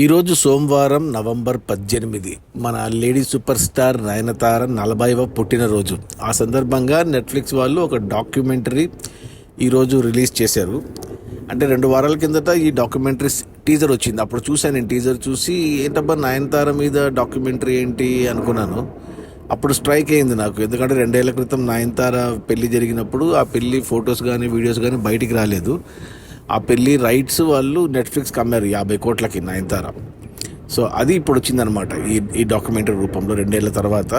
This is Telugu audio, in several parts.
ఈరోజు సోమవారం నవంబర్ 18 మన లేడీ సూపర్ స్టార్ నయనతార 40వ పుట్టినరోజు. ఆ సందర్భంగా నెట్ఫ్లిక్స్ వాళ్ళు ఒక డాక్యుమెంటరీ ఈరోజు రిలీజ్ చేశారు. అంటే 2 వారాల కిందట ఈ డాక్యుమెంటరీ టీజర్ వచ్చింది. అప్పుడు చూశాను. నేను టీజర్ చూసి ఏంటబ్బా నయనతార మీద డాక్యుమెంటరీ ఏంటి అనుకున్నాను. అప్పుడు స్ట్రైక్ అయింది నాకు. ఎందుకంటే 2 ఏళ్ల క్రితం నయనతార పెళ్లి జరిగినప్పుడు ఆ పెళ్లి ఫొటోస్ కానీ వీడియోస్ కానీ బయటికి రాలేదు. ఆ పెళ్ళి రైట్స్ వాళ్ళు నెట్ఫ్లిక్స్కి అమ్మారు 50 కోట్లకి నయనతార. సో అది ఇప్పుడు వచ్చిందనమాట ఈ డాక్యుమెంటరీ రూపంలో 2 ఏళ్ల తర్వాత.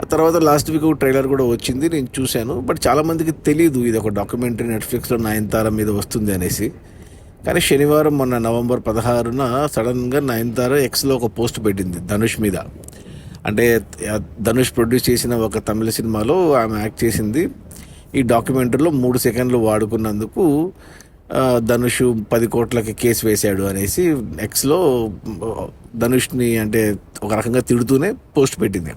ఆ తర్వాత లాస్ట్ వీక్ ట్రైలర్ కూడా వచ్చింది, నేను చూశాను. బట్ చాలామందికి తెలియదు ఇది ఒక డాక్యుమెంటరీ నెట్ఫ్లిక్స్లో నయనతార మీద వస్తుంది అనేసి. కానీ శనివారం మొన్న నవంబర్ 16న సడన్గా నయనతార ఎక్స్లో ఒక పోస్ట్ పెట్టింది ధనుష్ మీద. అంటే ధనుష్ ప్రొడ్యూస్ చేసిన ఒక తమిళ సినిమాలో ఆమె యాక్ట్ చేసింది. ఈ డాక్యుమెంటరీలో 3 సెకండ్లు వాడుకున్నందుకు ధనుష్ 10 కోట్లకి కేసు వేశాడు అనేసి ఎక్స్లో ధనుష్ని అంటే ఒక రకంగా తిడుతూనే పోస్ట్ పెట్టింది.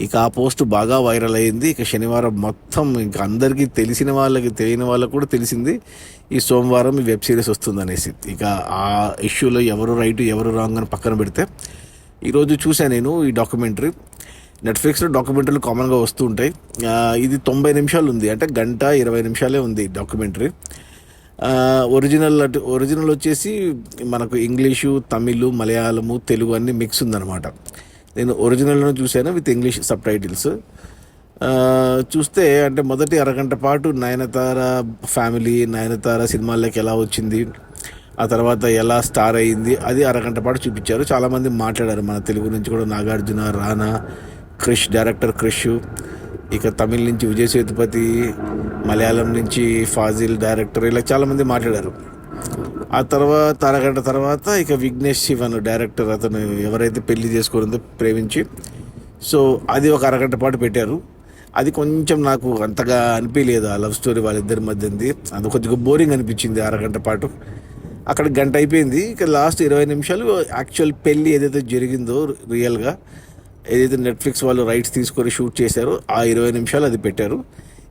ఇక ఆ పోస్ట్ బాగా వైరల్ అయ్యింది. ఇక శనివారం మొత్తం ఇంకా అందరికీ తెలిసిన వాళ్ళకి తెలియని వాళ్ళకు కూడా తెలిసింది ఈ సోమవారం ఈ వెబ్ సిరీస్ వస్తుంది అనేసి. ఇక ఆ ఇష్యూలో ఎవరు రైట్ ఎవరు రాంగ్ అని పక్కన పెడితే ఈరోజు చూశాను నేను ఈ డాక్యుమెంటరీ. నెట్ఫ్లిక్స్లో డాక్యుమెంటరీలు కామన్గా వస్తూ ఉంటాయి. ఇది 90 నిమిషాలు ఉంది, అంటే 1:20 నిమిషాలే ఉంది డాక్యుమెంటరీ. ఒరిజినల్ వచ్చేసి మనకు ఇంగ్లీషు, తమిళ్, మలయాళము, తెలుగు అన్నీ మిక్స్ ఉందన్నమాట. నేను ఒరిజినల్ను చూశాను విత్ ఇంగ్లీష్ సబ్ టైటిల్స్. చూస్తే అంటే మొదటి అరగంట పాటు నయనతార ఫ్యామిలీ, నయనతార సినిమాల్లోకి ఎలా వచ్చింది, ఆ తర్వాత ఎలా స్టార్ అయ్యింది, అది అరగంట పాటు చూపించారు. చాలామంది మాట్లాడారు. మన తెలుగు నుంచి కూడా నాగార్జున, రానా, క్రిష్, డైరెక్టర్ క్రిష్, ఇక తమిళ్ నుంచి విజయ్ సేతుపతి, మలయాళం నుంచి ఫాజిల్ డైరెక్టర్, ఇలా చాలామంది మాట్లాడారు. ఆ తర్వాత అరగంట తర్వాత ఇక విఘ్నేష్ శివన్ డైరెక్టర్, అతను ఎవరైతే పెళ్లి చేసుకోరిందో ప్రేమించి, సో అది ఒక అరగంట పాటు పెట్టారు. అది కొంచెం నాకు అంతగా అనిపించలేదు. ఆ లవ్ స్టోరీ వాళ్ళిద్దరి మధ్యంది అది కొంచెం బోరింగ్ అనిపించింది అరగంట పాటు. అక్కడ గంట అయిపోయింది. ఇక లాస్ట్ 20 నిమిషాలు యాక్చువల్ పెళ్ళి ఏదైతే జరిగిందో రియల్గా, ఏదైతే నెట్ఫ్లిక్స్ వాళ్ళు రైట్స్ తీసుకొని షూట్ చేశారో ఆ 20 నిమిషాలు అది పెట్టారు.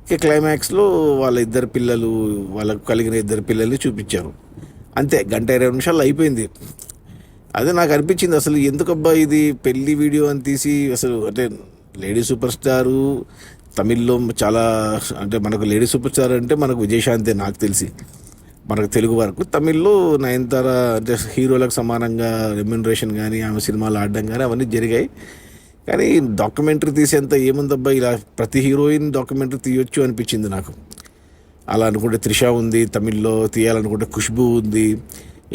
ఇక క్లైమాక్స్లో వాళ్ళ ఇద్దరు పిల్లలు, వాళ్ళకు కలిగిన 2 పిల్లల్ని చూపించారు. అంతే, 1:20 నిమిషాలు అయిపోయింది. అదే నాకు అనిపించింది, అసలు ఎందుకబ్బా ఇది పెళ్లి వీడియో అని తీసి, అసలు అంటే లేడీ సూపర్ స్టారు తమిళ్లో చాలా, అంటే మనకు లేడీ సూపర్ స్టార్ అంటే మనకు విజయశాంతే నాకు తెలిసి, మనకు తెలుగు వరకు. తమిళ్లో నయనతార అంటే హీరోలకు సమానంగా రెమ్యునరేషన్ కానీ ఆమె సినిమాలు ఆడడం కానీ అవన్నీ జరిగాయి. కానీ డాక్యుమెంటరీ తీసేంత ఏముందబ్బా, ఇలా ప్రతి హీరోయిన్ డాక్యుమెంటరీ తీయొచ్చు అనిపించింది నాకు. అలా అనుకుంటే త్రిష ఉంది, తమిళ్లో తీయాలనుకుంటే ఖుష్బూ ఉంది,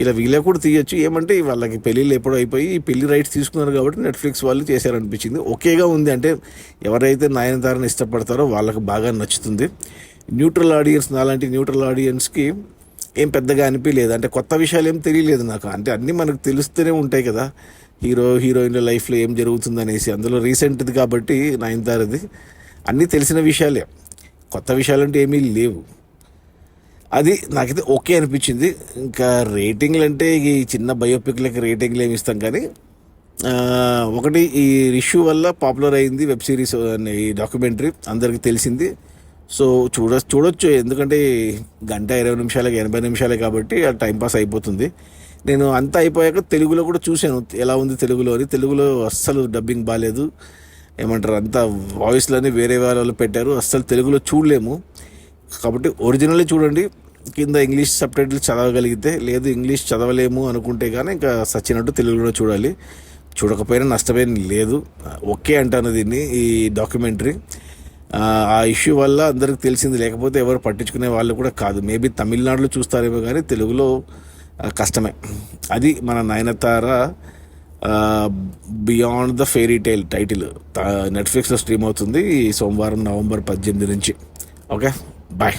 ఇలా వీళ్ళే కూడా తీయొచ్చు. ఏమంటే వాళ్ళకి పెళ్ళిళ్ళు ఎప్పుడో అయిపోయి ఈ పెళ్లి రైట్స్ తీసుకున్నారు కాబట్టి నెట్ఫ్లిక్స్ వాళ్ళు చేశారనిపించింది. ఓకేగా ఉంది. అంటే ఎవరైతే నయనతారని ఇష్టపడతారో వాళ్ళకి బాగా నచ్చుతుంది. న్యూట్రల్ ఆడియన్స్, నాలాంటి న్యూట్రల్ ఆడియన్స్కి ఏం పెద్దగా అనిపించలేదు. అంటే కొత్త విషయాలు ఏం తెలియలేదు నాకు. అంటే అన్నీ మనకు తెలుస్తూనే ఉంటాయి కదా, హీరోయిన్ల లైఫ్లో ఏం జరుగుతుంది అనేసి. అందులో రీసెంట్ది కాబట్టి నయనతారది అన్నీ తెలిసిన విషయాలే, కొత్త విషయాలంటే ఏమీ లేవు. అది నాకైతే ఓకే అనిపించింది. ఇంకా రేటింగ్లు అంటే ఈ చిన్న బయోపిక్లకి రేటింగ్లు ఏమి ఇస్తాం, కానీ ఒకటి ఈ ఇష్యూ వల్ల పాపులర్ అయింది వెబ్ సిరీస్ ఈ డాక్యుమెంటరీ, అందరికీ తెలిసింది. సో చూడొచ్చు. ఎందుకంటే 1:20 నిమిషాలకి 80 నిమిషాలే కాబట్టి ఆ టైంపాస్ అయిపోతుంది. నేను అంతా అయిపోయాక తెలుగులో కూడా చూశాను ఎలా ఉంది తెలుగులో అని. తెలుగులో అస్సలు డబ్బింగ్ బాగాలేదు, ఏమంటారు అంతా వాయిస్లోనే వేరే వాళ్ళు పెట్టారు, అస్సలు తెలుగులో చూడలేము. కాబట్టి ఒరిజినల్లే చూడండి. కింద ఇంగ్లీష్ సబ్ టైటిల్ చదవగలిగితే, లేదు ఇంగ్లీష్ చదవలేము అనుకుంటే కానీ ఇంకా సచ్చినట్టు తెలుగులో చూడాలి. చూడకపోయినా నష్టమేం లేదు, ఓకే అంటాను దీన్ని. ఈ డాక్యుమెంటరీ ఆ ఇష్యూ వల్ల అందరికి తెలిసింది, లేకపోతే ఎవరు పట్టించుకునే వాళ్ళు కూడా కాదు. మేబీ తమిళనాడులో చూస్తారేమో కానీ తెలుగులో కష్టమే. అది మన Nayanthara beyond the fairy tale title నెట్ఫ్లిక్స్లో స్ట్రీమ్ అవుతుంది ఈ సోమవారం నవంబర్ 18 నుంచి. Okay, bye.